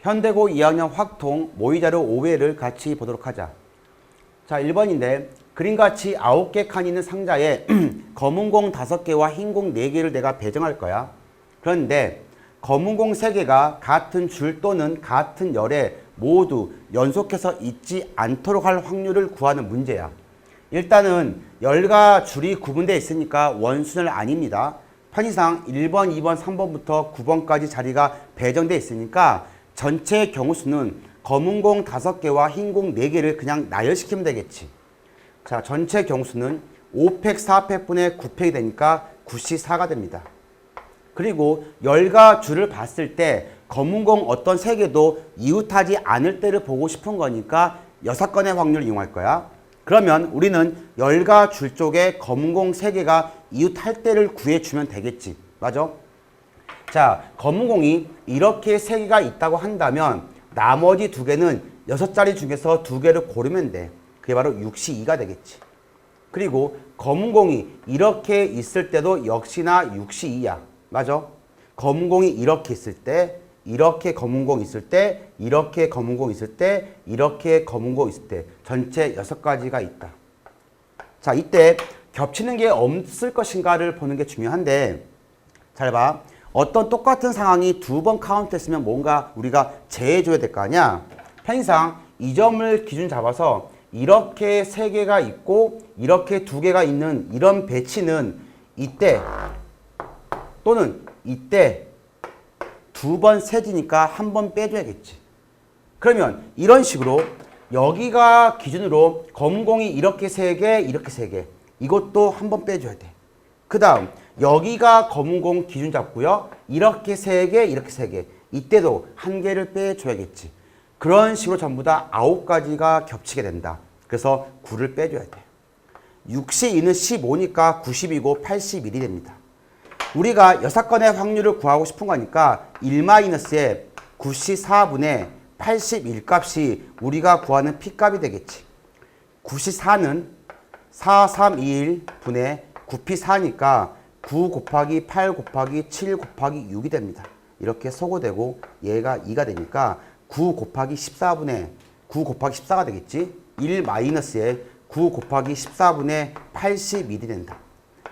현대고 2학년 확통 모의자료 5회를 같이 보도록 하자. 자, 1번인데 그림같이 9개 칸이 있는 상자에 검은 공 5개와 흰 공 4개를 내가 배정할 거야. 그런데 검은 공 3개가 같은 줄 또는 같은 열에 모두 연속해서 있지 않도록 할 확률을 구하는 문제야. 일단은 열과 줄이 구분되어 있으니까 원순열 아닙니다. 편의상 1번, 2번, 3번부터 9번까지 자리가 배정되어 있으니까 전체 경우수는 검은 공 5개와 흰 공 4개를 그냥 나열시키면 되겠지. 자, 전체 경우수는 5팩, 4팩분의 9팩이 되니까 94가 됩니다. 그리고 열과 줄을 봤을 때 검은 공 어떤 3개도 이웃하지 않을 때를 보고 싶은 거니까 6건의 확률을 이용할 거야. 그러면 우리는 열과 줄 쪽에 검은 공 3개가 이웃할 때를 구해주면 되겠지. 맞아? 자, 검은 공이 이렇게 3개가 있다고 한다면 나머지 2개는 6자리 중에서 2개를 고르면 돼. 그게 바로 62가 되겠지. 그리고 검은 공이 이렇게 있을 때도 역시나 62야. 맞아? 검은 공이 이렇게 있을 때, 이렇게 검은 공 있을 때, 이렇게 검은 공 있을 때, 이렇게 검은 공 있을 때 전체 6가지가 있다. 자, 이때 겹치는 게 없을 것인가를 보는 게 중요한데 잘 봐. 어떤 똑같은 상황이 2번 카운트했으면 뭔가 우리가 제해줘야 될 거 아니야. 편의상 이 점을 기준 잡아서 이렇게 3개가 있고 이렇게 2개가 있는 이런 배치는 이때 또는 이때 2번 세지니까 한 번 빼줘야겠지. 그러면 이런 식으로 여기가 기준으로 검은 공이 이렇게 3개, 이렇게 3개. 이것도 한 번 빼줘야 돼. 그 다음 여기가 검은 공 기준 잡고요. 이렇게 3개, 이렇게 3개. 이때도 1개를 빼줘야겠지. 그런 식으로 전부 다 9가지가 겹치게 된다. 그래서 9를 빼줘야 돼. 62는 15니까 90이고 81이 됩니다. 우리가 6건의 확률을 구하고 싶은 거니까 1-에 94분의 81 값이 우리가 구하는 P값이 되겠지. 94는 4321분의 9P4니까 9 곱하기 8 곱하기 7 곱하기 6이 됩니다. 이렇게 소거되고 얘가 2가 되니까 9 곱하기 14분의 9 곱하기 14가 되겠지. 1-에 9 곱하기 14분의 81이 된다.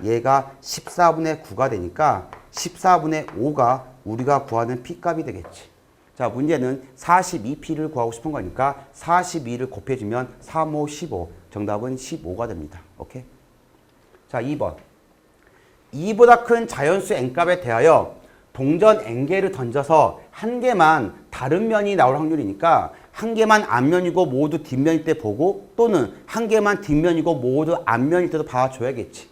얘가 14분의 9가 되니까 14분의 5가 우리가 구하는 P값이 되겠지. 자, 문제는 42P를 구하고 싶은 거니까 42를 곱해주면 3, 5, 15. 정답은 15가 됩니다. 오케이? 자, 2번. 2보다 큰 자연수 n값에 대하여 동전 n개를 던져서 한 개만 다른 면이 나올 확률이니까 한 개만 앞면이고 모두 뒷면일 때 보고 또는 한 개만 뒷면이고 모두 앞면일 때도 봐줘야겠지.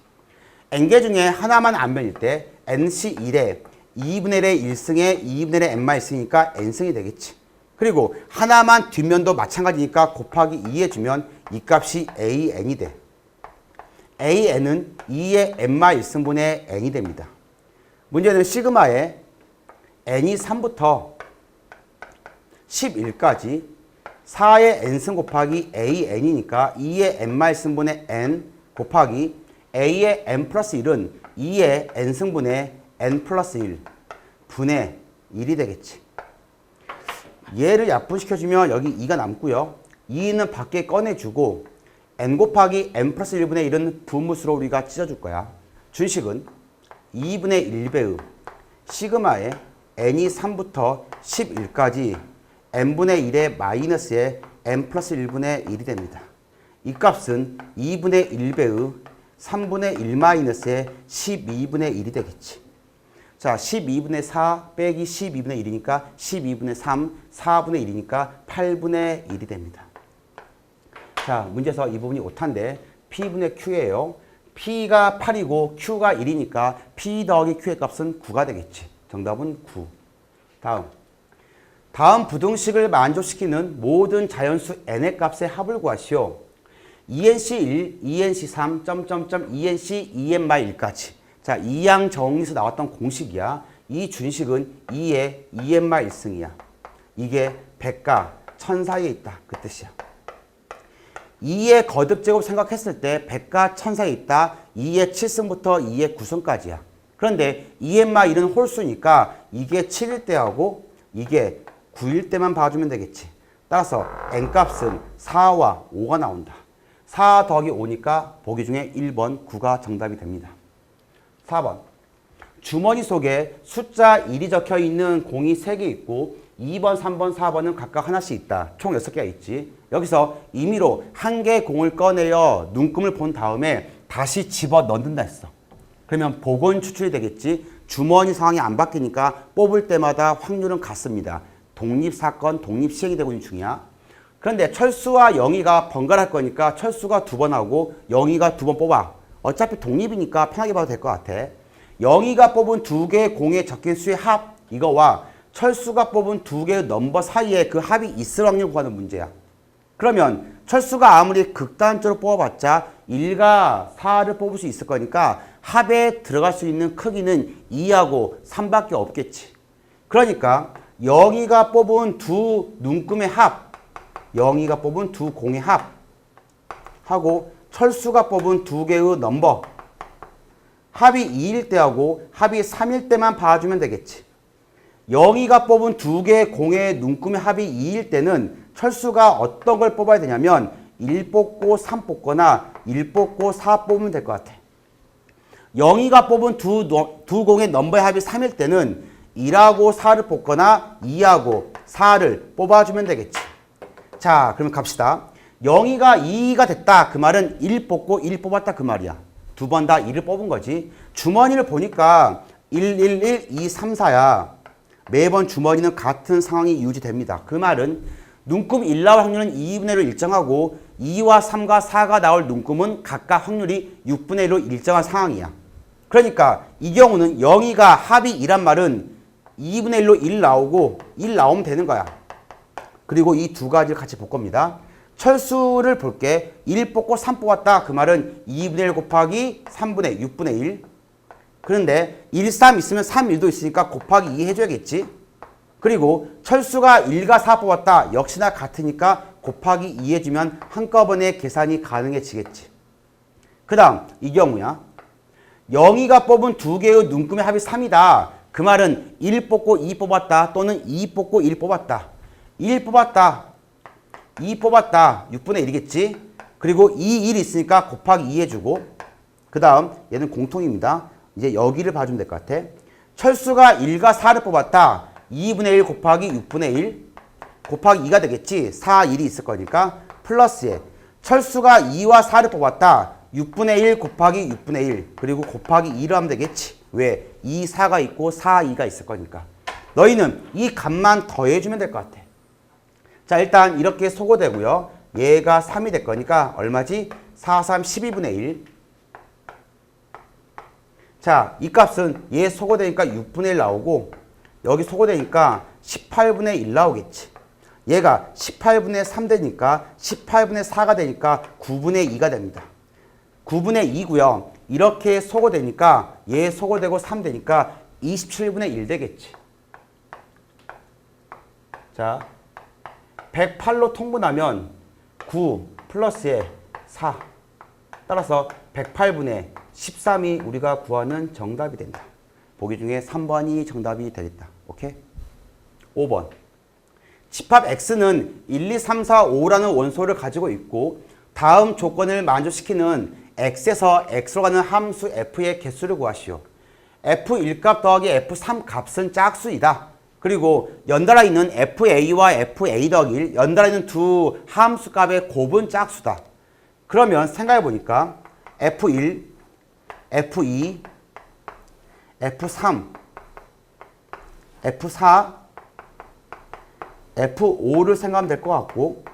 n개 중에 하나만 앞면일 때 nc1에 2분의 1의 1승에 2분의 1의 n-1승이니까 n승이 되겠지. 그리고 하나만 뒷면도 마찬가지니까 곱하기 2 해주면 이 값이 an이 돼. an은 2의 n-1승분의 n이 됩니다. 문제는 시그마에 n이 3부터 11까지 4의 n승 곱하기 an이니까 2의 n-1승분의 n 곱하기 a의 n 플러스 1은 2의 n승분의 n 플러스 1 분의 1이 되겠지. 얘를 약분시켜주면 여기 2가 남고요. 2는 밖에 꺼내주고 n 곱하기 n 플러스 1분의 1은 분무수로 우리가 찢어줄 거야. 준식은 2분의 1배의 시그마에 n이 3부터 11까지 n분의 1의 마이너스에 n 플러스 1분의 1이 됩니다. 이 값은 2분의 1배의 3분의 1 마이너스에 12분의 1이 되겠지. 자, 12분의 4 빼기 12분의 1이니까 12분의 3, 4분의 1이니까 8분의 1이 됩니다. 자, 문제에서 이 부분이 오타인데 P분의 Q예요. P가 8이고 Q가 1이니까 P 더하기 Q의 값은 9가 되겠지. 정답은 9. 다음 부등식을 만족시키는 모든 자연수 n의 값의 합을 구하시오. ENC1, ENC3, ENC, EN-1까지. 자, 이양 정리에서 나왔던 공식이야. 이 준식은 2의 EN-1승이야. 이게 100과 1000 사이에 있다. 그 뜻이야. 2의 거듭제곱 생각했을 때 100과 1000 사이에 있다. 2의 7승부터 2의 9승까지야. 그런데 EN-1은 홀수니까 이게 7일 때하고 이게 9일 때만 봐주면 되겠지. 따라서 n값은 4와 5가 나온다. 4 더하기 5니까 보기 중에 1번 9가 정답이 됩니다. 4번. 주머니 속에 숫자 1이 적혀 있는 공이 3개 있고 2번, 3번, 4번은 각각 하나씩 있다. 총 6개가 있지. 여기서 임의로 한 개의 공을 꺼내어 눈금을 본 다음에 다시 집어 넣는다 했어. 그러면 복원 추출이 되겠지. 주머니 상황이 안 바뀌니까 뽑을 때마다 확률은 같습니다. 독립사건, 독립시행이 되고 있는 중이야. 그런데 철수와 영희가 번갈아할 거니까 철수가 2번 하고 영희가 2번 뽑아. 어차피 독립이니까 편하게 봐도 될 것 같아. 영희가 뽑은 2개의 공에 적힌 수의 합, 이거와 철수가 뽑은 2개의 넘버 사이에 그 합이 있을 확률 구하는 문제야. 그러면 철수가 아무리 극단적으로 뽑아봤자 1과 4를 뽑을 수 있을 거니까 합에 들어갈 수 있는 크기는 2하고 3밖에 없겠지. 그러니까 영희가 뽑은 2 눈금의 합, 영희가 뽑은 2 공의 합 하고 철수가 뽑은 2개의 넘버 합이 2일 때하고 합이 3일 때만 봐주면 되겠지. 영희가 뽑은 2개의 공의 눈금의 합이 2일 때는 철수가 어떤 걸 뽑아야 되냐면 1 뽑고 3 뽑거나 1 뽑고 4 뽑으면 될 것 같아. 영희가 뽑은 두 공의 넘버의 합이 3일 때는 1하고 4를 뽑거나 2하고 4를 뽑아주면 되겠지. 자, 그러면 갑시다. 영희가 2가 됐다. 그 말은 1 뽑고 1 뽑았다. 그 말이야. 2번 다 2를 뽑은 거지. 주머니를 보니까 1, 1, 1, 2, 3, 4야. 매번 주머니는 같은 상황이 유지됩니다. 그 말은 눈금 1 나올 확률은 2분의 1로 일정하고 2와 3과 4가 나올 눈금은 각각 확률이 6분의 1로 일정한 상황이야. 그러니까 이 경우는 영희가 합이 2란 말은 2분의 1로 1 나오고 1 나오면 되는 거야. 그리고 이 두 가지를 같이 볼 겁니다. 철수를 볼게. 1 뽑고 3 뽑았다. 그 말은 2분의 1 곱하기 3분의 6분의 1. 그런데 1, 3 있으면 3, 1도 있으니까 곱하기 2 해줘야겠지. 그리고 철수가 1과 4 뽑았다. 역시나 같으니까 곱하기 2 해주면 한꺼번에 계산이 가능해지겠지. 그 다음 이 경우야. 영희가 뽑은 2개의 눈금의 합이 3이다. 그 말은 1 뽑고 2 뽑았다. 또는 2 뽑고 1 뽑았다. 1 뽑았다. 2 뽑았다. 6분의 1이겠지. 그리고 2, 1이 있으니까 곱하기 2 해주고 그 다음 얘는 공통입니다. 이제 여기를 봐주면 될 것 같아. 철수가 1과 4를 뽑았다. 2분의 1 곱하기 6분의 1 곱하기 2가 되겠지. 4, 1이 있을 거니까 플러스에 철수가 2와 4를 뽑았다. 6분의 1 곱하기 6분의 1 그리고 곱하기 2로 하면 되겠지. 왜? 2, 4가 있고 4, 2가 있을 거니까. 너희는 이 값만 더해주면 될 것 같아. 자, 일단 이렇게 소거되고요. 얘가 3이 될 거니까 얼마지? 4, 3, 12분의 1. 자, 이 값은 얘 소거되니까 6분의 1 나오고 여기 소거되니까 18분의 1 나오겠지. 얘가 18분의 3 되니까 18분의 4가 되니까 9분의 2가 됩니다. 9분의 2고요. 이렇게 소거되니까 얘 소거되고 3 되니까 27분의 1 되겠지. 자, 108로 통분하면 9 플러스에 4. 따라서 108분의 13이 우리가 구하는 정답이 된다. 보기 중에 3번이 정답이 되겠다. 오케이? 5번. 집합 X는 1, 2, 3, 4, 5라는 원소를 가지고 있고 다음 조건을 만족시키는 X에서 X로 가는 함수 F의 개수를 구하시오. F1값 더하기 F3 값은 짝수이다. 그리고 연달아 있는 FA와 FA 더하기 1, 연달아 있는 두 함수 값의 곱은 짝수다. 그러면 생각해보니까 F1, F2, F3, F4, F5를 생각하면 될 것 같고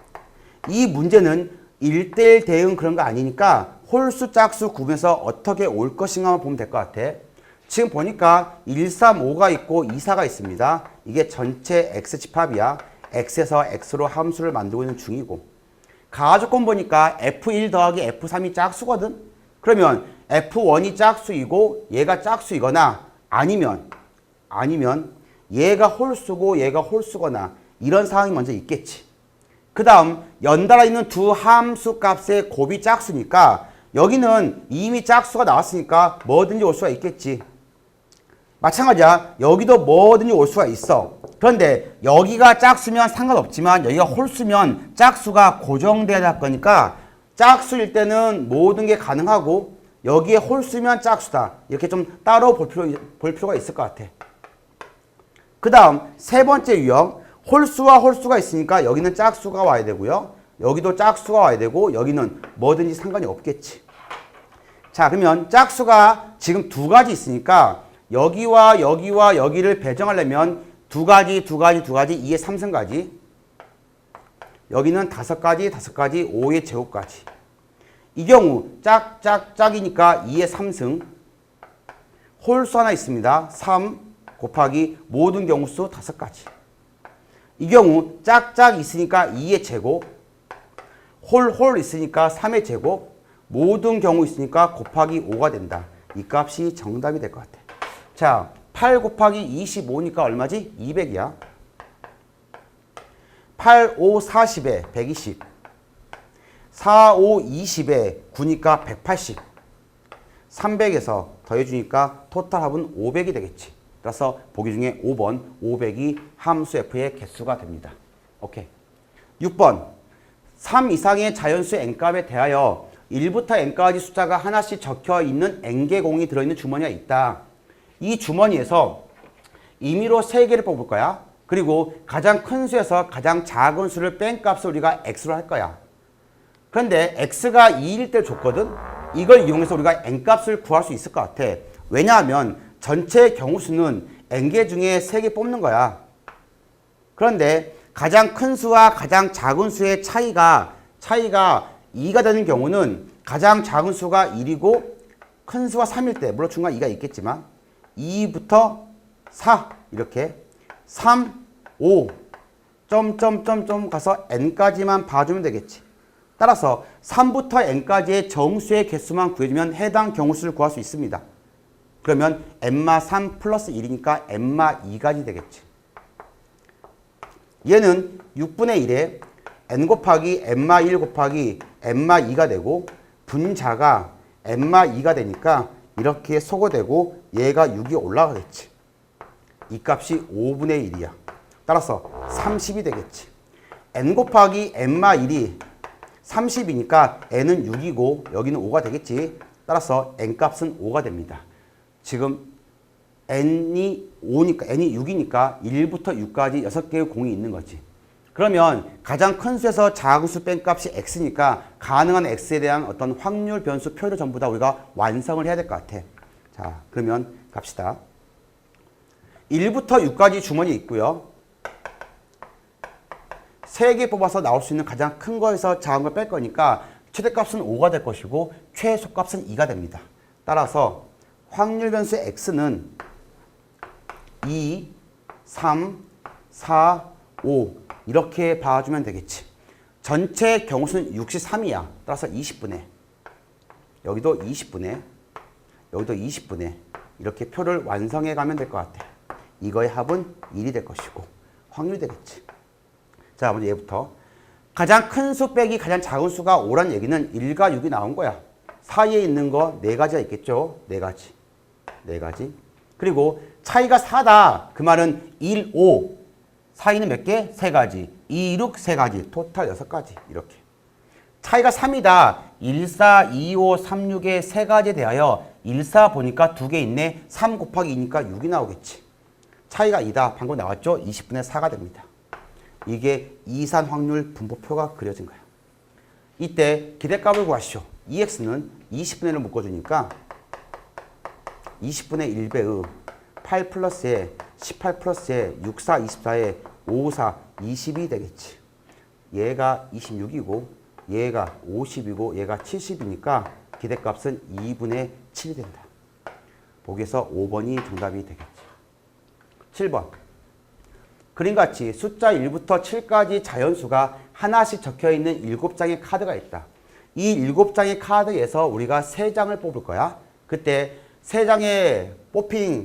이 문제는 1대1 대응 그런 거 아니니까 홀수 짝수 구분해서 어떻게 올 것인가 보면 될 것 같아. 지금 보니까 1, 3, 5가 있고 2, 4가 있습니다. 이게 전체 X집합이야. X에서 X로 함수를 만들고 있는 중이고 가조건 보니까 F1 더하기 F3이 짝수거든. 그러면 F1이 짝수이고 얘가 짝수이거나 아니면 얘가 홀수고 얘가 홀수거나 이런 상황이 먼저 있겠지. 그 다음 연달아 있는 두 함수 값의 곱이 짝수니까 여기는 이미 짝수가 나왔으니까 뭐든지 올 수가 있겠지. 마찬가지야. 여기도 뭐든지 올 수가 있어. 그런데 여기가 짝수면 상관없지만 여기가 홀수면 짝수가 고정돼야 할 거니까 짝수일 때는 모든 게 가능하고 여기에 홀수면 짝수다. 이렇게 좀 따로 볼 필요가 있을 것 같아. 그 다음 세 번째 유형. 홀수와 홀수가 있으니까 여기는 짝수가 와야 되고요. 여기도 짝수가 와야 되고 여기는 뭐든지 상관이 없겠지. 자, 그러면 짝수가 지금 두 가지 있으니까 여기와 여기와 여기를 배정하려면 두 가지 2의 3승까지 여기는 5가지 5의 제곱까지 이 경우 짝이니까 2의 3승 홀수 하나 있습니다. 3 곱하기 모든 경우수 5가지 이 경우 짝 있으니까 2의 제곱 홀 있으니까 3의 제곱 모든 경우 있으니까 곱하기 5가 된다. 이 값이 정답이 될 것 같아. 자, 8 곱하기 25니까 얼마지? 200이야. 8, 5, 40에 120 4, 5, 20에 9니까 180 300에서 더해주니까 토탈 합은 500이 되겠지. 따라서 보기 중에 5번 500이 함수 f의 개수가 됩니다. 오케이. 6번 3 이상의 자연수 n값에 대하여 1부터 n까지 숫자가 하나씩 적혀 있는 n개 공이 들어있는 주머니가 있다. 이 주머니에서 임의로 3개를 뽑을 거야. 그리고 가장 큰 수에서 가장 작은 수를 뺀 값을 우리가 x로 할 거야. 그런데 x가 2일 때 줬거든. 이걸 이용해서 우리가 n값을 구할 수 있을 것 같아. 왜냐하면 전체 경우수는 n개 중에 3개 뽑는 거야. 그런데 가장 큰 수와 가장 작은 수의 차이가 2가 되는 경우는 가장 작은 수가 1이고 큰 수가 3일 때 물론 중간 2가 있겠지만 2부터 4 이렇게 3, 5 점점점점 가서 n까지만 봐주면 되겠지. 따라서 3부터 n까지의 정수의 개수만 구해주면 해당 경우수를 구할 수 있습니다. 그러면 n마 3 플러스 1이니까 n마 2까지 되겠지. 얘는 6분의 1에 n 곱하기 n마 1 곱하기 n마 2가 되고 분자가 n마 2가 되니까 이렇게 소거되고 얘가 6이 올라가겠지. 이 값이 5분의 1이야. 따라서 30이 되겠지. n 곱하기 n마 1이 30이니까 n은 6이고 여기는 5가 되겠지. 따라서 n값은 5가 됩니다. 지금 n이 6이니까 1부터 6까지 6개의 공이 있는 거지. 그러면 가장 큰 수에서 작은 수 뺀 값이 x니까 가능한 x에 대한 어떤 확률 변수 표를 전부 다 우리가 완성을 해야 될 것 같아. 자, 그러면 갑시다. 1부터 6까지 주머니 있고요. 3개 뽑아서 나올 수 있는 가장 큰 거에서 작은 걸 뺄 거니까 최대값은 5가 될 것이고 최소값은 2가 됩니다. 따라서 확률 변수 x는 2, 3, 4, 5 이렇게 봐주면 되겠지. 전체 경우수는 63이야. 따라서 20분의 여기도 20분의 여기도 20분의 이렇게 표를 완성해 가면 될 것 같아. 이거의 합은 1이 될 것이고 확률이 되겠지. 자, 먼저 얘부터 가장 큰 수 빼기 가장 작은 수가 5란 얘기는 1과 6이 나온 거야. 사이에 있는 거 4가지가 있겠죠. 4가지. 4가지. 그리고 차이가 4다. 그 말은 1, 5. 사이는 몇 개? 3가지. 2, 6, 3가지. 토탈 6가지. 이렇게. 차이가 3이다. 1, 4, 2, 5, 3, 6의 3가지에 대하여 1, 4 보니까 2개 있네. 3 곱하기 2니까 6이 나오겠지. 차이가 2다. 방금 나왔죠? 20분의 4가 됩니다. 이게 이산 확률 분포표가 그려진 거야. 이때 기대값을 구하시오. EX는 20분의 1을 묶어주니까 20분의 1배의 8 플러스에 18 플러스에 6, 4, 24에 5, 4, 20이 되겠지. 얘가 26이고 얘가 50이고 얘가 70이니까 기대값은 2분의 7이 된다. 보기에서 5번이 정답이 되겠지. 7번. 그림같이 숫자 1부터 7까지 자연수가 하나씩 적혀있는 7장의 카드가 있다. 이 7장의 카드에서 우리가 3장을 뽑을 거야. 그때 3장에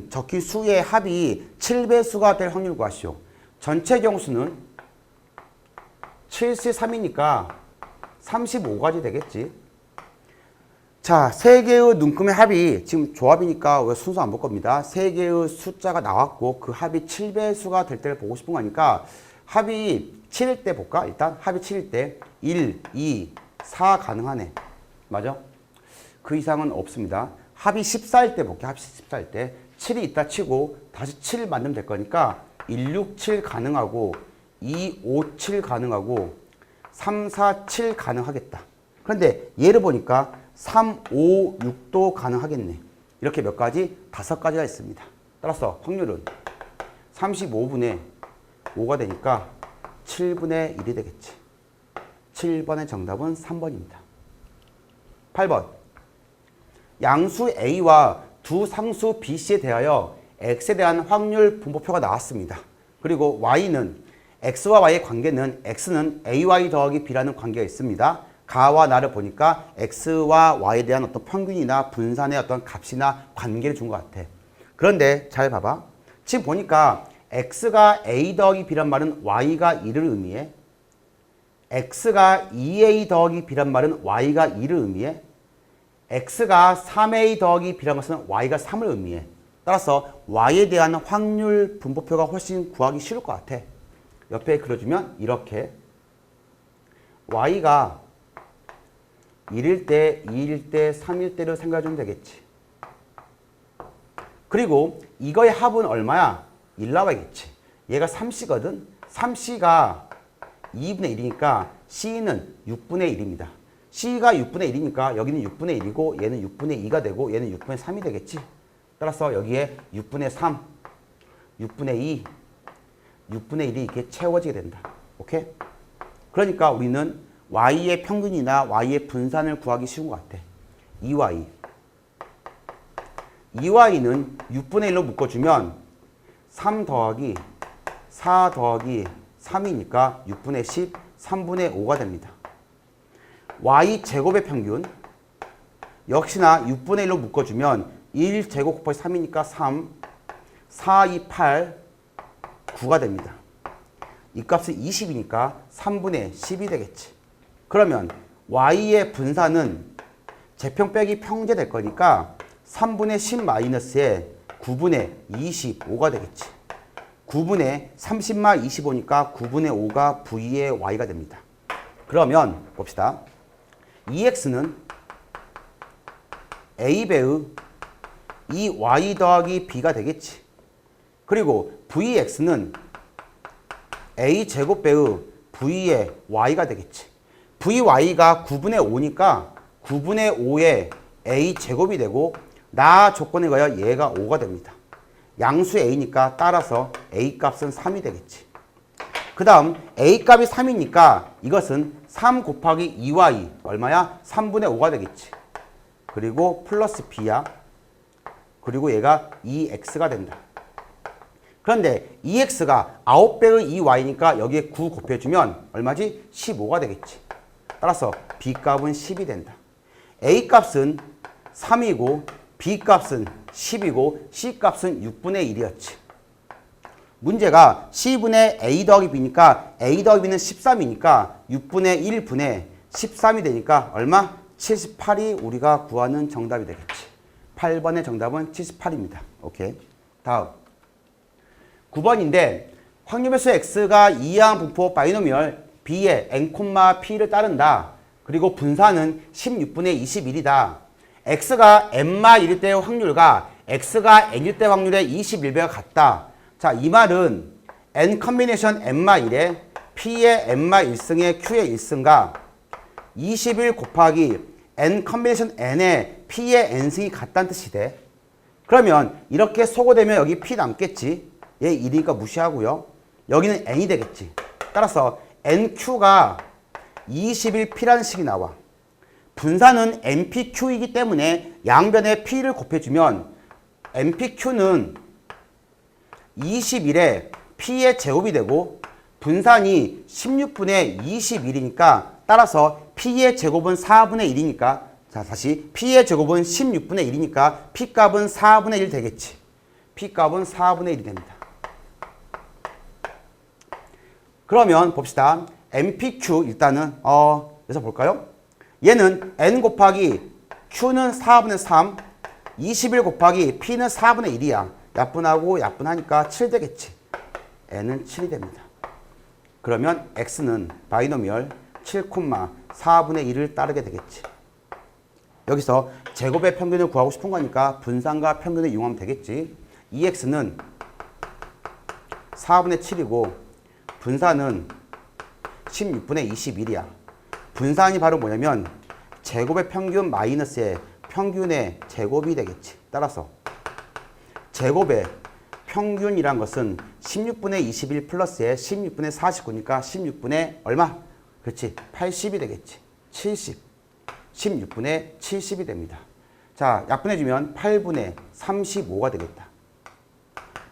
적힌 수의 합이 7배수가 될 확률 구하시오. 전체 경우수는 7C 3이니까 35가지 되겠지. 자, 세 개의 눈금의 합이 지금 조합이니까 왜 순서 안 볼 겁니다. 세 개의 숫자가 나왔고 그 합이 7배수가 될 때를 보고 싶은 거니까 합이 7일 때 볼까? 일단 합이 7일 때 1, 2, 4 가능하네. 맞아? 그 이상은 없습니다. 합이 14일 때 볼게. 합이 14일 때 7이 있다 치고 다시 7 만들면 될 거니까 1, 6, 7 가능하고 2, 5, 7 가능하고 3, 4, 7 가능하겠다. 그런데 얘를 보니까 3, 5, 6도 가능하겠네. 이렇게 몇 가지? 5가지가 있습니다. 따라서 확률은 35분의 5가 되니까 7분의 1이 되겠지. 7번의 정답은 3번입니다. 8번. 양수 A와 두 상수 BC에 대하여 X에 대한 확률 분포표가 나왔습니다. 그리고 Y는 X와 Y의 관계는 X는 AY 더하기 B라는 관계가 있습니다. 가와 나를 보니까 X와 Y에 대한 어떤 평균이나 분산의 어떤 값이나 관계를 준 것 같아. 그런데 잘 봐봐. 지금 보니까 X가 A 더하기 B란 말은 Y가 2를 의미해. X가 2A 더하기 B란 말은 Y가 2를 의미해. X가 3A 더하기 B란 것은 Y가 3을 의미해. 따라서 Y에 대한 확률 분포표가 훨씬 구하기 쉬울 것 같아. 옆에 그려주면 이렇게 Y가 1일 때, 2일 때, 3일 때를 생각해주면 되겠지. 그리고 이거의 합은 얼마야? 1 나와야겠지. 얘가 3C거든? 3C가 2분의 1이니까 C는 6분의 1입니다. C가 6분의 1이니까 여기는 6분의 1이고 얘는 6분의 2가 되고 얘는 6분의 3이 되겠지. 따라서 여기에 6분의 3, 6분의 2, 6분의 1이 이렇게 채워지게 된다. 오케이? 그러니까 우리는 Y의 평균이나 Y의 분산을 구하기 쉬운 것 같아. 2Y. 2Y는 6분의 1로 묶어주면 3 더하기 4 더하기 3이니까 6분의 10, 3분의 5가 됩니다. Y 제곱의 평균 역시나 6분의 1로 묶어주면 1 제곱 곱하기 3이니까 3, 4, 2, 8, 9가 됩니다. 이 값은 20이니까 3분의 10이 되겠지. 그러면 Y의 분산은 제평 빼기 평제 될 거니까 3분의 10 마이너스에 9분의 25가 되겠지. 9분의 30마 25니까 9분의 5가 V의 Y가 됩니다. 그러면 봅시다. EX는 A배의 이 Y 더하기 B가 되겠지. 그리고 VX는 A제곱배의 V의 Y가 되겠지. VY가 9분의 5니까 9분의 5의 A제곱이 되고 나 조건에 의하여 얘가 5가 됩니다. 양수 A니까 따라서 A 값은 3이 되겠지. 그 다음 A 값이 3이니까 이것은 3 곱하기 2Y 얼마야? 3분의 5가 되겠지. 그리고 플러스 B야. 그리고 얘가 2X가 된다. 그런데 2X가 9배의 2Y니까 여기에 9 곱해주면 얼마지? 15가 되겠지. 따라서 B 값은 10이 된다. A 값은 3이고 B 값은 10이고 C 값은 6분의 1이었지. 문제가 C분의 A 더하기 B니까 A 더하기 B는 13이니까 6분의 1분의 13이 되니까 얼마? 78이 우리가 구하는 정답이 되겠지. 8번의 정답은 78입니다. 오케이. 다음 9번인데 확률배수 X가 이항 분포 바이노미얼 B의 N, P를 따른다. 그리고 분산은 16분의 21이다. X가 N마 1일 때의 확률과 X가 N일 때 확률의 21배가 같다. 자, 이 말은 N 컨비네이션 N마 1에 P의 N마 1승의 Q의 1승과 21 곱하기 N 컨비네이션 N의 P의 N승이 같다는 뜻이 돼. 그러면 이렇게 소거되면 여기 P 남겠지. 얘 1이니까 무시하고요. 여기는 N이 되겠지. 따라서 NQ가 21P라는 식이 나와. 분산은 NPQ이기 때문에 양변에 P를 곱해주면 NPQ는 21에 P의 제곱이 되고 분산이 16분의 21이니까 따라서 P의 제곱은 4분의 1이니까 자 다시 P의 제곱은 16분의 1이니까 P값은 4분의 1 되겠지. P값은 4분의 1이 됩니다. 그러면 봅시다. NPQ 일단은 여기서 볼까요? 얘는 N 곱하기 Q는 4분의 3, 21 곱하기 P는 4분의 1이야. 약분하고 약분하니까 7 되겠지. N은 7이 됩니다. 그러면 X는 바이노미얼 7,4분의 1을 따르게 되겠지. 여기서 제곱의 평균을 구하고 싶은 거니까 분산과 평균을 이용하면 되겠지. 2X는 4분의 7이고 분산은 16분의 21이야. 분산이 바로 뭐냐면 제곱의 평균 마이너스의 평균의 제곱이 되겠지. 따라서 제곱의 평균이란 것은 16분의 21 플러스에 16분의 49니까 16분의 얼마? 그렇지. 80이 되겠지. 70. 16분의 70이 됩니다. 자, 약분해주면 8분의 35가 되겠다.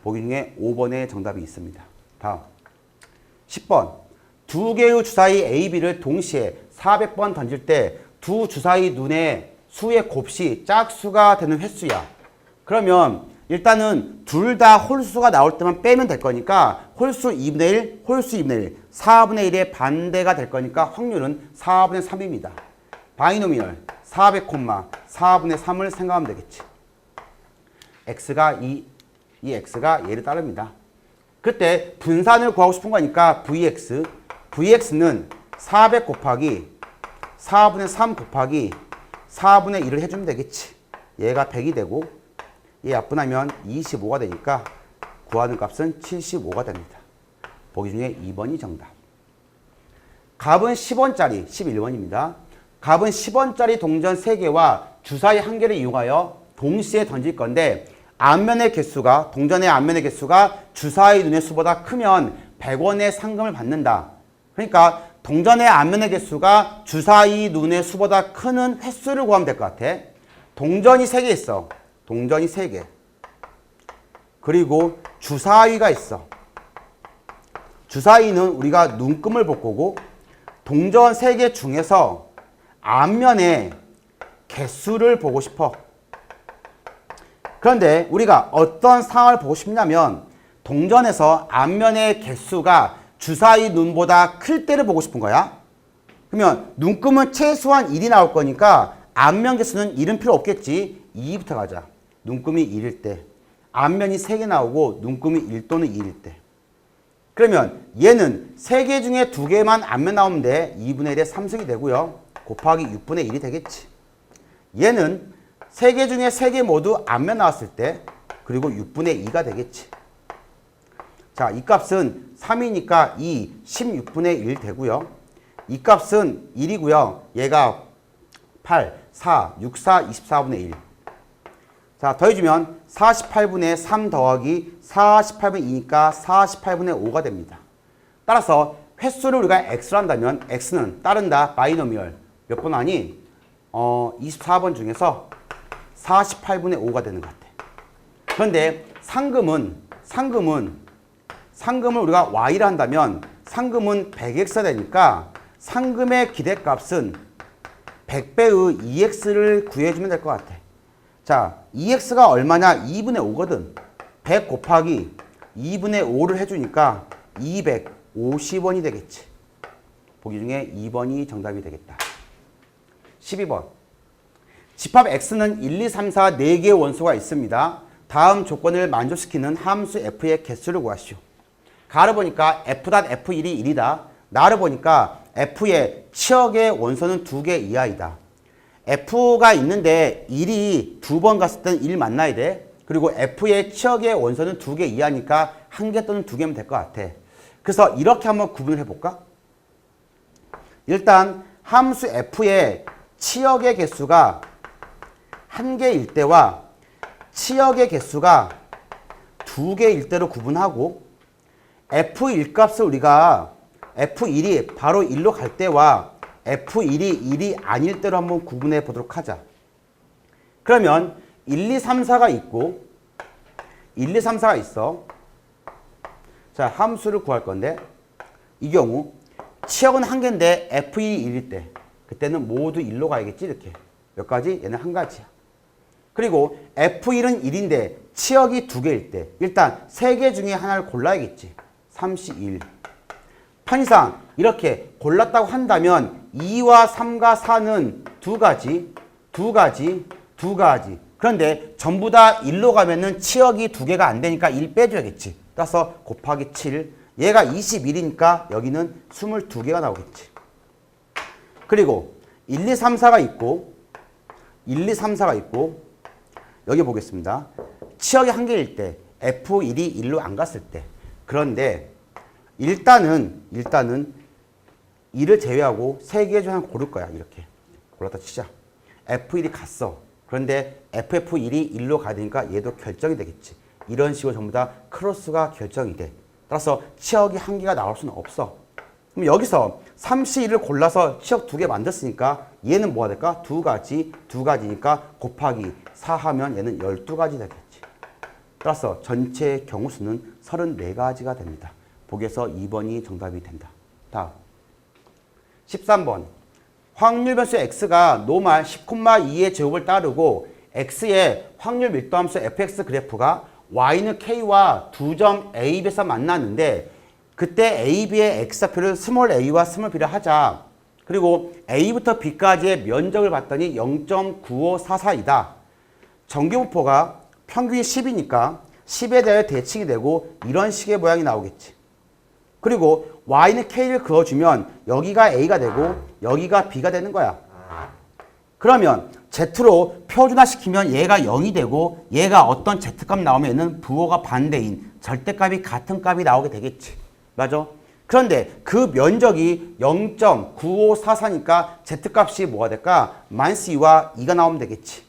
보기 중에 5번의 정답이 있습니다. 다음 10번 두 개의 주사위 A, B를 동시에 400번 던질 때 두 주사위 눈의 수의 곱이 짝수가 되는 횟수야. 그러면 일단은 둘 다 홀수가 나올 때만 빼면 될 거니까 홀수 2분의 1, 홀수 2분의 1, 4분의 1의 반대가 될 거니까 확률은 4분의 3입니다. 바이노미얼 400, 4분의 3을 생각하면 되겠지. X가 이 X가 얘를 따릅니다. 그때 분산을 구하고 싶은 거니까 VX는 400 곱하기 4분의 3 곱하기 4분의 1을 해주면 되겠지. 얘가 100이 되고 얘 약분하면 25가 되니까 구하는 값은 75가 됩니다. 보기 중에 2번이 정답. 값은 10원짜리 11번입니다. 값은 10원짜리 동전 3개와 주사위 1개를 이용하여 동시에 던질 건데 앞면의 개수가 동전의 앞면의 개수가 주사위 눈의 수보다 크면 100원의 상금을 받는다. 그러니까 동전의 앞면의 개수가 주사위 눈의 수보다 크는 횟수를 구하면 될 것 같아. 동전이 3개 있어. 동전이 3개. 그리고 주사위가 있어. 주사위는 우리가 눈금을 볼 거고 동전 3개 중에서 앞면의 개수를 보고 싶어. 그런데 우리가 어떤 상황을 보고 싶냐면 동전에서 앞면의 개수가 주사위 눈보다 클 때를 보고 싶은 거야. 그러면 눈금은 최소한 1이 나올 거니까 앞면 개수는 1은 필요 없겠지. 2부터 가자. 눈금이 1일 때. 앞면이 3개 나오고 눈금이 1 또는 2일 때. 그러면 얘는 3개 중에 2개만 앞면 나오면 돼. 2분의 1의 3승이 되고요. 곱하기 6분의 1이 되겠지. 얘는 3개 중에 3개 모두 앞면 나왔을 때 그리고 6분의 2가 되겠지. 자, 이 값은 3이니까 16분의 1 되고요. 이 값은 1이고요. 얘가 8, 4, 6, 4, 24분의 1. 자, 더해주면 48분의 3 더하기 48분의 2니까 48분의 5가 됩니다. 따라서 횟수를 우리가 x로 한다면 x는 따른다 바이노미얼 몇 번 하니? 24번 중에서 48분의 5가 되는 것 같아. 그런데 상금을 우리가 y를 한다면 상금은 100x가 되니까 상금의 기대값은 100배의 2x를 구해주면 될 것 같아. 자, 2x가 얼마냐? 2분의 5거든. 100 곱하기 2분의 5를 해주니까 250원이 되겠지. 보기 중에 2번이 정답이 되겠다. 12번. 집합 x는 1, 2, 3, 4, 4개의 원소가 있습니다. 다음 조건을 만족시키는 함수 f의 개수를 구하시오. 가를 보니까 f.f1이 1이다. 나를 보니까 f의 치역의 원소는 2개 이하이다. f가 있는데 1이 2번 갔을 때는 1 만나야 돼. 그리고 f의 치역의 원소는 2개 이하니까 1개 또는 2개면 될 것 같아. 그래서 이렇게 한번 구분을 해볼까? 일단 함수 f의 치역의 개수가 1개일 때와 치역의 개수가 2개일 때로 구분하고 f1 값을 우리가 f1이 바로 1로 갈 때와 f1이 1이 아닐 때로 한번 구분해 보도록 하자. 그러면 1, 2, 3, 4가 있고 1, 2, 3, 4가 있어. 자, 함수를 구할 건데 이 경우 치역은 1개인데 f1이 1일 때 그때는 모두 1로 가야겠지. 이렇게 몇 가지? 얘는 한 가지야. 그리고 f1은 1인데 치역이 2개일 때 일단 3개 중에 하나를 골라야겠지. 31. 편의상 이렇게 골랐다고 한다면 2와 3과 4는 2가지, 두 가지. 그런데 전부 다 1로 가면은 치역이 두 개가 안 되니까 1 빼줘야겠지. 따라서 곱하기 7. 얘가 21이니까 여기는 22개가 나오겠지. 그리고 1, 2, 3, 4가 있고 여기 보겠습니다. 치역이 한 개일 때 F1이 1로 안 갔을 때 그런데 일단은 2를 제외하고 3개 중 하나 고를 거야. 이렇게 골랐다 치자. F1이 갔어. 그런데 FF1이 1로 가야 되니까 얘도 결정이 되겠지. 이런 식으로 전부 다 크로스가 결정이 돼. 따라서 치역이 한 개가 나올 수는 없어. 그럼 여기서 3C1을 골라서 치역 2개 만들었으니까 얘는 뭐가 될까? 두 가지니까 곱하기 4 하면 얘는 12가지 되겠지. 따라서 전체 경우수는 34가지가 됩니다. 보기에서 2번이 정답이 된다. 다음 13번 확률 변수 x가 노말 10,2의 제곱을 따르고 x의 확률 밀도함수 fx 그래프가 y는 k와 두 점 A, B에서 만났는데 그때 A, B의 x좌표를 스몰 a와 스몰 b를 하자. 그리고 A부터 B까지의 면적을 봤더니 0.9544이다. 정규분포가 평균이 10이니까 10에 대해 대칭이 되고 이런 식의 모양이 나오겠지. 그리고 y는 k를 그어주면 여기가 a가 되고 여기가 b가 되는 거야. 그러면 z로 표준화시키면 얘가 0이 되고 얘가 어떤 z값 나오면 부호가 반대인 절대값이 같은 값이 나오게 되겠지. 맞아? 그런데 그 면적이 0.9544니까 z값이 뭐가 될까? -2와 2가 나오면 되겠지.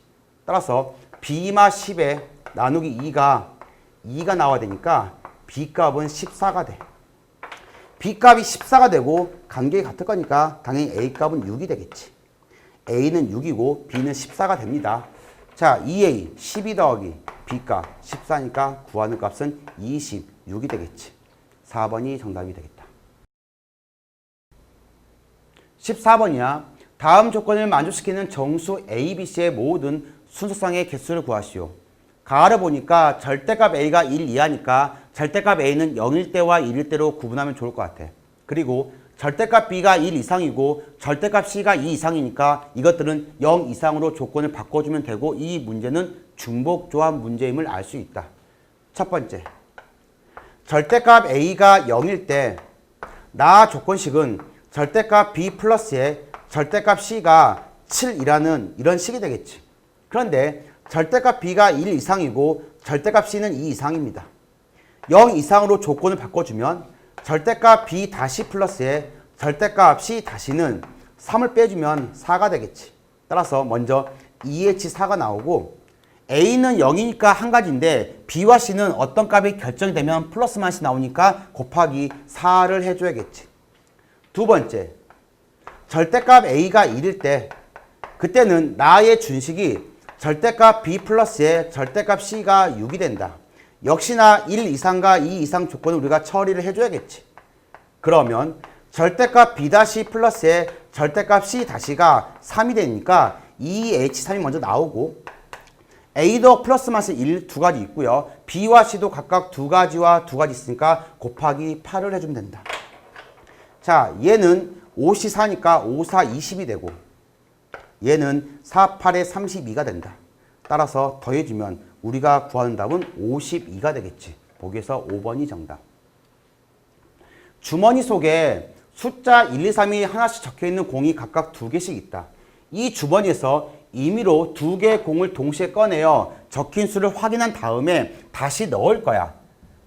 따라서 b마 10에 나누기 2가 나와야 되니까 b값은 14가 돼. b값이 14가 되고 간격이 같을 거니까 당연히 a값은 6이 되겠지. a는 6이고 b는 14가 됩니다. 자, 2a 12 더하기 b값 14니까 구하는 값은 26이 되겠지. 4번이 정답이 되겠다. 14번이야. 다음 조건을 만족시키는 정수 a, b, c의 모든 순서상의 개수를 구하시오. 가를 보니까 절대값 a가 1 이하니까 절대값 a는 0일 때와 1일 때로 구분하면 좋을 것 같아. 그리고 절대값 b가 1 이상이고 절대값 c가 2 이상이니까 이것들은 0 이상으로 조건을 바꿔주면 되고 이 문제는 중복조합 문제임을 알 수 있다. 첫 번째, 절대값 a가 0일 때 나 조건식은 절대값 b 플러스에 절대값 c가 7이라는 이런 식이 되겠지. 그런데 절대값 b가 1 이상이고 절대값 c는 2 이상입니다. 0 이상으로 조건을 바꿔주면 절대값 b 다시 플러스에 절대값 c 다시는 3을 빼주면 4가 되겠지. 따라서 먼저 2H4가 나오고 a는 0이니까 한 가지인데 b와 c는 어떤 값이 결정이 되면 플러스 마이너스 나오니까 곱하기 4를 해줘야겠지. 두 번째, 절대값 a가 1일 때 그때는 나의 준식이 절대값 b 플러스에 절대값 c가 6이 된다. 역시나 1 이상과 2 이상 조건을 우리가 처리를 해줘야겠지. 그러면 절대값 b 다시 플러스에 절대값 c 다시가 3이 되니까 2h3이 먼저 나오고 a도 플러스 마이너스 1 두 가지 있고요. b와 c도 각각 두 가지와 두 가지 있으니까 곱하기 8을 해주면 된다. 자, 얘는 5C 4니까 5, 4, 20이 되고 얘는 4, 8에 32가 된다. 따라서 더해주면 우리가 구하는 답은 52가 되겠지. 보기에서 5번이 정답. 주머니 속에 숫자 1, 2, 3이 하나씩 적혀있는 공이 각각 두 개씩 있다. 이 주머니에서 임의로 두 개의 공을 동시에 꺼내어 적힌 수를 확인한 다음에 다시 넣을 거야.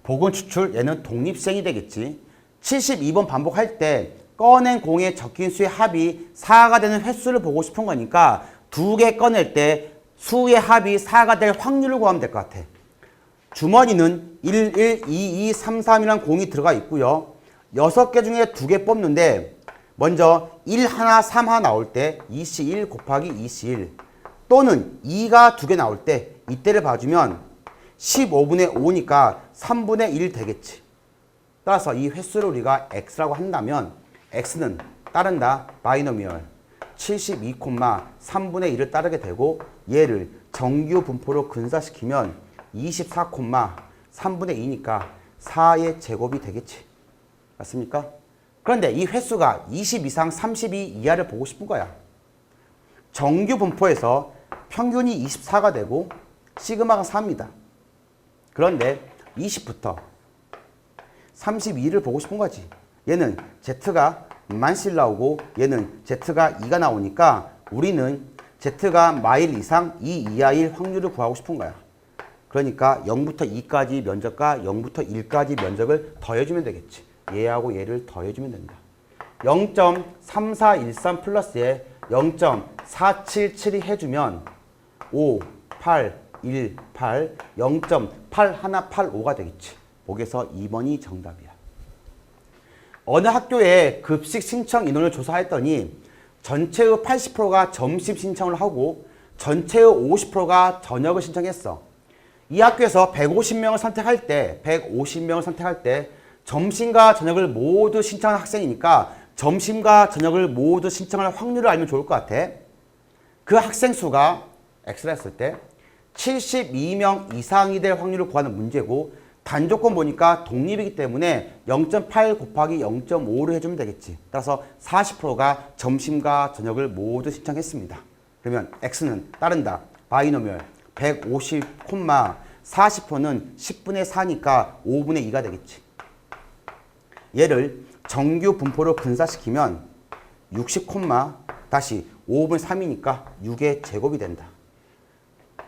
복원 추출, 얘는 독립생이 되겠지. 72번 반복할 때 꺼낸 공에 적힌 수의 합이 4가 되는 횟수를 보고 싶은 거니까 두 개 꺼낼 때 수의 합이 4가 될 확률을 구하면 될 것 같아. 주머니는 1, 1, 2, 2, 3, 3이라는 공이 들어가 있고요. 6개 중에 2개 뽑는데 먼저 1, 하나, 3 하나 나올 때 2C1 곱하기 2C1 또는 2가 2개 나올 때 이때를 봐주면 15분의 5니까 3분의 1 되겠지. 따라서 이 횟수를 우리가 x라고 한다면 x는 따른다 바이노미얼 72,3분의 1을 따르게 되고 얘를 정규 분포로 근사시키면 24,3분의 2니까 4의 제곱이 되겠지. 맞습니까? 그런데 이 횟수가 20 이상 32 이하를 보고 싶은 거야. 정규 분포에서 평균이 24가 되고 시그마가 4입니다. 그런데 20부터 32를 보고 싶은 거지. 얘는 Z가 만실 나오고 얘는 Z가 2가 나오니까 우리는 Z가 마일 이상 2 이하일 확률을 구하고 싶은 거야. 그러니까 0부터 2까지 면적과 0부터 1까지 면적을 더해주면 되겠지. 얘하고 얘를 더해주면 된다. 0.3413 플러스에 0.477이 해주면 5, 8, 1, 8, 0.8185가 되겠지. 거기서 2번이 정답이야. 어느 학교에 급식 신청 인원을 조사했더니 전체의 80%가 점심 신청을 하고 전체의 50%가 저녁을 신청했어. 이 학교에서 150명을 선택할 때 점심과 저녁을 모두 신청한 학생이니까 점심과 저녁을 모두 신청할 확률을 알면 좋을 것 같아. 그 학생 수가 X를 했을 때 72명 이상이 될 확률을 구하는 문제고 단조건 보니까 독립이기 때문에 0.8 곱하기 0.5를 해주면 되겠지. 따라서 40%가 점심과 저녁을 모두 신청했습니다. 그러면 X는 따른다. 바이노멀 150, 40%는 10분의 4니까 5분의 2가 되겠지. 얘를 정규 분포로 분사시키면 60, 다시 5분의 3이니까 6의 제곱이 된다.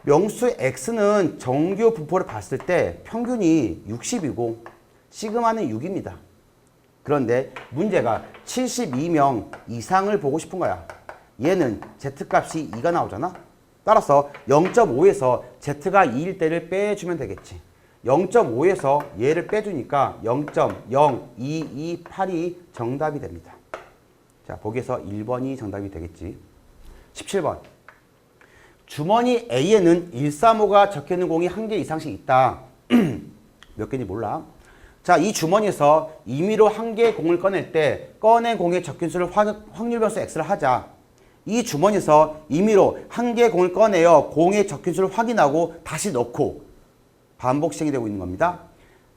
명수 X는 정규 분포를 봤을 때 평균이 60이고 시그마는 6입니다. 그런데 문제가 72명 이상을 보고 싶은 거야. 얘는 Z값이 2가 나오잖아. 따라서 0.5에서 Z가 2일 때를 빼주면 되겠지. 0.5에서 얘를 빼주니까 0.0228이 정답이 됩니다. 자, 거기에서 1번이 정답이 되겠지. 17번. 주머니 A에는 135가 적혀있는 공이 1개 이상씩 있다. 몇 개인지 몰라. 자, 이 주머니에서 임의로 1개의 공을 꺼낼 때 꺼낸 공의 적힌 수를 확률 변수 X를 하자. 이 주머니에서 임의로 1개의 공을 꺼내어 공의 적힌 수를 확인하고 다시 넣고 반복 시행이 되고 있는 겁니다.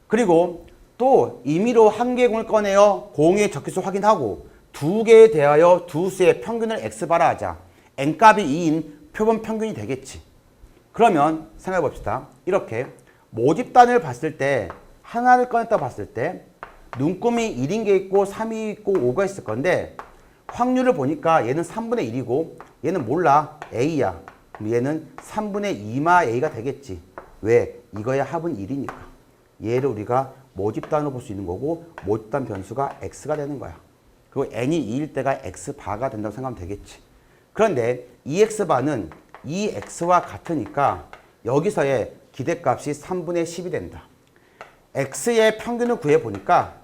그리고 또 임의로 1개의 공을 꺼내어 공의 적힌 수를 확인하고 2개에 대하여 두 수의 평균을 X바라 하자. N값이 2인 표본 평균이 되겠지. 그러면 생각해 봅시다. 이렇게 모집단을 봤을 때 하나를 꺼냈다 봤을 때 눈금이 1인 게 있고 3이 있고 5가 있을 건데 확률을 보니까 얘는 3분의 1이고 얘는 몰라. A야. 그럼 얘는 3분의 2마 A가 되겠지. 왜? 이거의 합은 1이니까. 얘를 우리가 모집단으로 볼 수 있는 거고 모집단 변수가 X가 되는 거야. 그리고 N이 2일 때가 X바가 된다고 생각하면 되겠지. 그런데 2X바는 2X와 같으니까 여기서의 기대값이 3분의 10이 된다. X의 평균을 구해보니까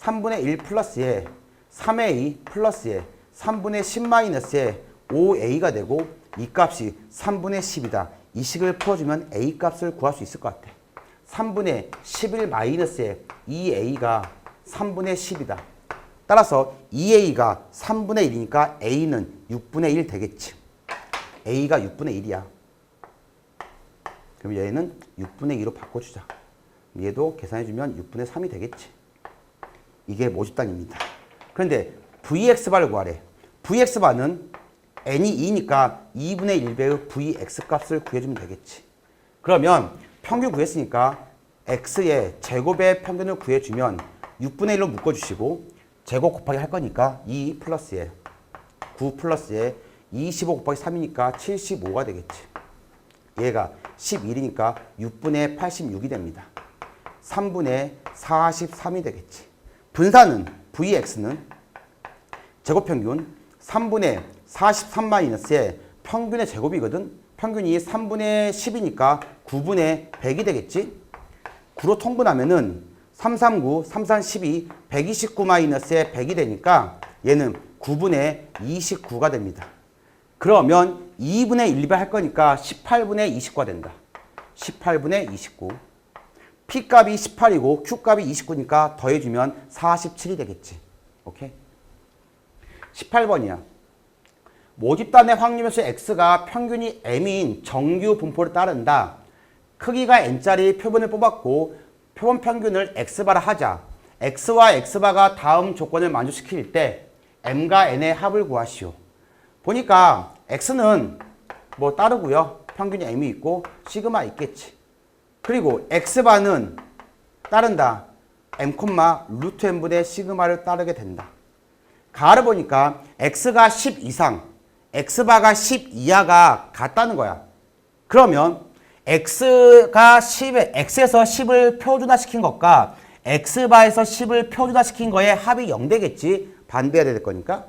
3분의 1 플러스에 3A 플러스에 3분의 10 마이너스에 5A가 되고 이 값이 3분의 10이다. 이 식을 풀어주면 A 값을 구할 수 있을 것 같아. 3분의 11 마이너스에 2A가 3분의 10이다. 따라서 2A가 3분의 1이니까 A는 6분의 1 되겠지. A가 6분의 1이야. 그럼 얘는 6분의 2로 바꿔주자. 얘도 계산해주면 6분의 3이 되겠지. 이게 모집단입니다. 그런데 VX바를 구하래. VX바는 N이 2니까 2분의 1배의 VX 값을 구해주면 되겠지. 그러면 평균 구했으니까 X의 제곱의 평균을 구해주면 6분의 1로 묶어주시고 제곱 곱하기 할 거니까 2 플러스에 9 플러스에 25 곱하기 3이니까 75가 되겠지. 얘가 11이니까 6분의 86이 됩니다. 3분의 43이 되겠지. 분사는 VX는 제곱평균 3분의 43 마이너스에 평균의 제곱이거든. 평균이 3분의 10이니까 9분의 100이 되겠지. 9로 통분하면은 339, 3312, 129 마이너스에 100이 되니까 얘는 9분의 29가 됩니다. 그러면 2분의 1배 할 거니까 18분의 29가 된다. 18분의 29. P값이 18이고 Q값이 29니까 더해주면 47이 되겠지. 오케이? 18번이야. 모집단의 확률변수 X가 평균이 M인 정규 분포를 따른다. 크기가 N짜리 표본을 뽑았고 표본 평균을 X바라 하자. X와 X바가 다음 조건을 만족시킬 때 M과 N의 합을 구하시오. 보니까 x는 뭐 따르고요. 평균이 m이 있고 시그마 있겠지. 그리고 x바는 따른다. m, 루트 n분의 시그마를 따르게 된다. 가를 보니까 x가 10 이상, x바가 10 이하가 같다는 거야. 그러면 x가 10에 x에서 10을 표준화시킨 것과 x바에서 10을 표준화시킨 거에 합이 0 되겠지. 반대해야 될 거니까.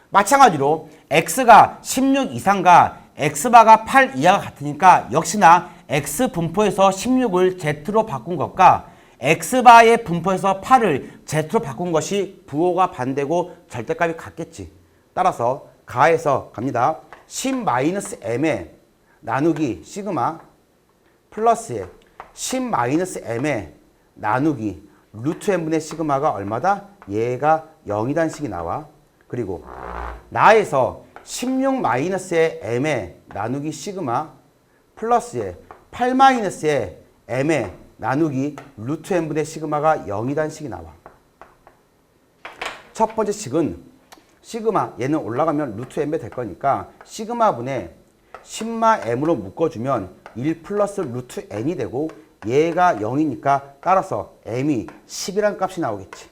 마찬가지로 x가 16 이상과 x바가 8 이하가 같으니까 역시나 x 분포에서 16을 z로 바꾼 것과 x바의 분포에서 8을 z로 바꾼 것이 부호가 반대고 절대값이 같겠지. 따라서 가에서 갑니다. 10-m에 나누기 시그마 플러스에 10-m에 나누기 루트 n분의 시그마가 얼마다? 얘가 0이라는 식이 나와. 그리고 나에서 16-m에 나누기 시그마 플러스에 8-m에 나누기 루트 n분의 시그마가 0이라는 식이 나와. 첫 번째 식은 시그마 얘는 올라가면 루트 n배 될 거니까 시그마분의 10m으로 묶어주면 1 플러스 루트 n이 되고 얘가 0이니까 따라서 m이 10이라는 값이 나오겠지.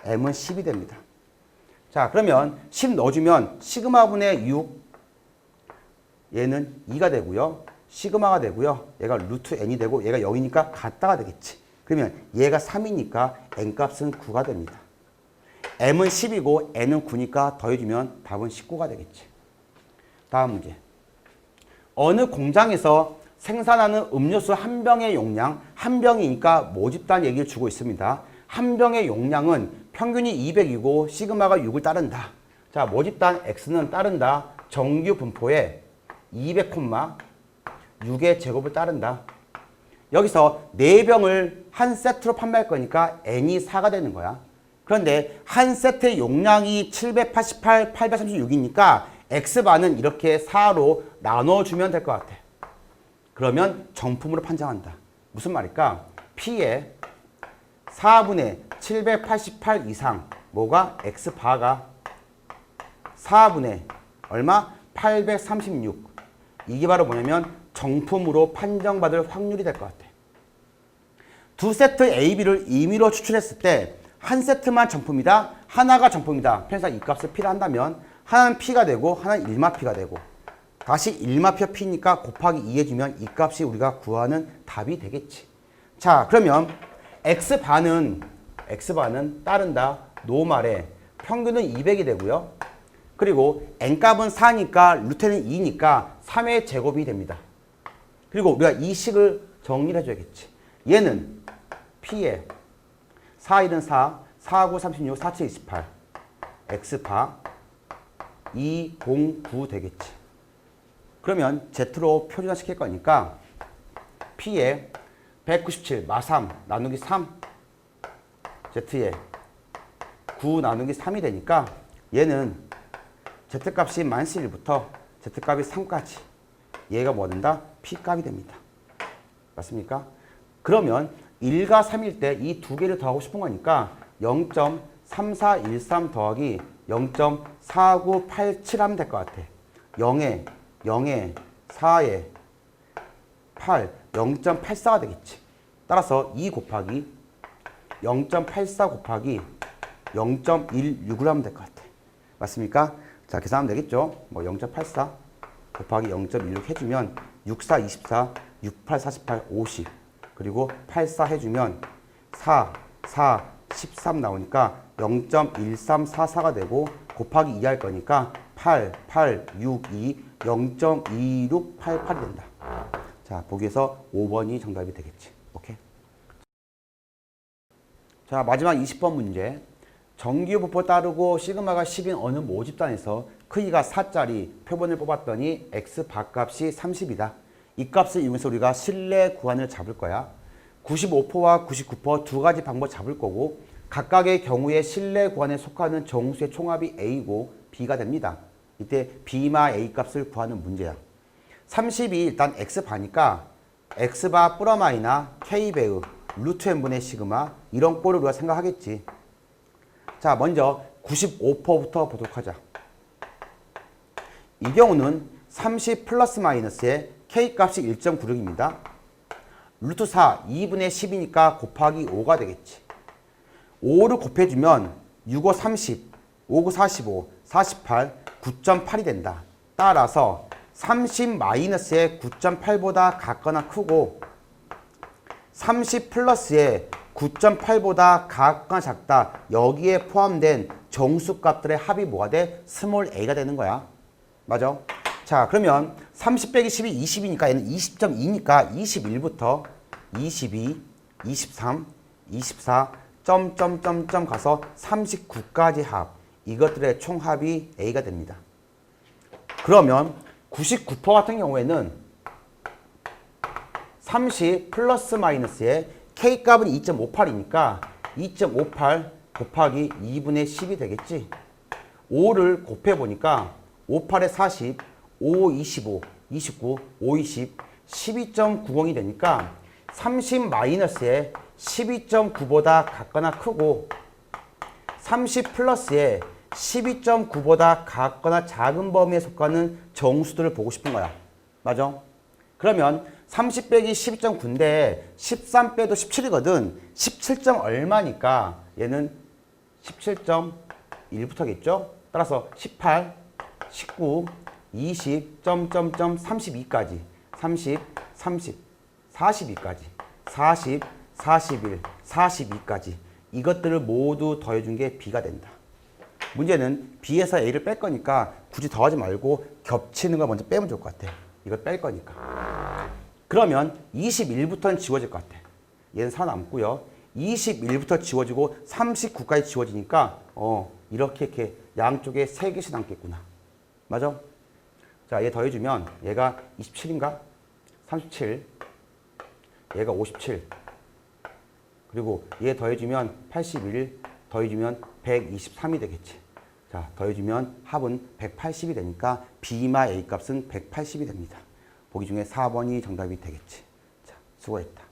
m은 10이 됩니다. 자, 그러면 10 넣어주면 시그마분의 6 얘는 2가 되고요. 시그마가 되고요. 얘가 루트 n이 되고 얘가 0이니까 같다가 되겠지. 그러면 얘가 3이니까 n값은 9가 됩니다. m은 10이고 n은 9니까 더해주면 답은 19가 되겠지. 다음 문제. 어느 공장에서 생산하는 음료수 한 병의 용량, 한 병이니까 모집단 얘기를 주고 있습니다. 한 병의 용량은 평균이 200이고 시그마가 6을 따른다. 자, 모집단 x는 따른다. 정규 분포에 200, 6의 제곱을 따른다. 여기서 4병을 한 세트로 판매할 거니까 n이 4가 되는 거야. 그런데 한 세트의 용량이 788, 836이니까 x바는 이렇게 4로 나눠주면 될 것 같아. 그러면 정품으로 판정한다. 무슨 말일까? P에 4분의 788 이상 뭐가? x바가 4분의 얼마? 836. 이게 바로 뭐냐면 정품으로 판정받을 확률이 될 것 같아. 두 세트 A, B를 임의로 추출했을 때 한 세트만 정품이다. 하나가 정품이다. 편의상 이 값을 P라 한다면 하나는 P가 되고 하나는 1마 P가 되고 다시 1마표 P니까 곱하기 2 해주면 이 값이 우리가 구하는 답이 되겠지. 자, 그러면 X바는 따른다. 노말에 평균은 200이 되고요. 그리고 N값은 4니까 루트는 2니까 3의 제곱이 됩니다. 그리고 우리가 이 식을 정리를 해줘야겠지. 얘는 P에 4, 1은 4, 4, 9, 36, 4, 7, 28 X바 2, 0, 9 되겠지. 그러면 Z로 표준화 시킬 거니까 P에 197 마3 나누기 3 Z에 9 나누기 3이 되니까 얘는 Z값이 -1부터 Z값이 3까지 얘가 뭐 된다? P값이 됩니다. 맞습니까? 그러면 1과 3일 때 이 두 개를 더하고 싶은 거니까 0.3413 더하기 0.4987 하면 될 것 같아. 0에 4에 8, 0.84가 되겠지. 따라서 2 곱하기 0.84 곱하기 0.16을 하면 될 것 같아. 맞습니까? 자, 계산하면 되겠죠? 뭐 0.84 곱하기 0.16 해주면 6, 4, 24, 6, 8, 48, 50 그리고 8, 4 해주면 4, 4, 13 나오니까 0.1344가 되고 곱하기 2 할 거니까 8, 8, 6, 2, 0.2688이 된다. 자, 보기에서 5번이 정답이 되겠지. 오케이? 자, 마지막 20번 문제. 정규 분포 따르고 시그마가 10인 어느 모집단에서 크기가 4짜리 표본을 뽑았더니 x 바값이 30이다. 이 값을 이용해서 우리가 실내 구간을 잡을 거야. 95%와 99% 두 가지 방법 잡을 거고 각각의 경우에 실내 구간에 속하는 정수의 총합이 A고 B가 됩니다. 이때 B마 A 값을 구하는 문제야. 30이 일단 X바니까 X바 뿌라마이나 K배의 루트 n분의 시그마 이런 꼴을 우리가 생각하겠지. 자, 먼저 95%부터 보도록 하자. 이 경우는 30 플러스 마이너스의 K값이 1.96입니다. 루트 4, 2분의 10이니까 곱하기 5가 되겠지. 5를 곱해주면 6, 5, 30, 5, 9, 45, 48, 9.8이 된다. 따라서 30 마이너스의 9.8보다 같거나 크고 30 플러스의 9.8보다 같거나 작다. 여기에 포함된 정수값들의 합이 뭐가 돼? 스몰 a가 되는 거야. 맞아? 자, 그러면 30 빼기 10이 20이니까 얘는 20.2니까 21부터 22, 23, 24, 점점점점 가서 39까지 합. 이것들의 총합이 a가 됩니다. 그러면 99% 같은 경우에는 30 플러스 마이너스의 K값은 2.58이니까 2.58 곱하기 2분의 10이 되겠지. 5를 곱해보니까 5, 8에 40, 5, 25, 29, 5, 20, 12.90이 되니까 30 마이너스의 12.9보다 같거나 크고 30 플러스의 12.9보다 같거나 작은 범위에 속하는 정수들을 보고 싶은 거야. 맞아? 그러면 30 빼기 12.9인데 13 빼도 17이거든. 17. 얼마니까 얘는 17.1부터겠죠? 따라서 18, 19, 20, 32까지 30, 30, 42까지 40, 41, 42까지 이것들을 모두 더해준 게 B가 된다. 문제는 B에서 A를 뺄 거니까 굳이 더하지 말고 겹치는 걸 먼저 빼면 좋을 것 같아. 이걸 뺄 거니까. 그러면 21부터는 지워질 것 같아. 얘는 살아남고요. 21부터 지워지고 39까지 지워지니까 이렇게 양쪽에 3개씩 남겠구나. 맞아? 자, 얘 더해주면 얘가 27인가? 37. 얘가 57. 그리고 얘 더해주면 81. 더해주면 123이 되겠지. 자, 더해주면 합은 180이 되니까 B마 A 값은 180이 됩니다. 보기 중에 4번이 정답이 되겠지. 자, 수고했다.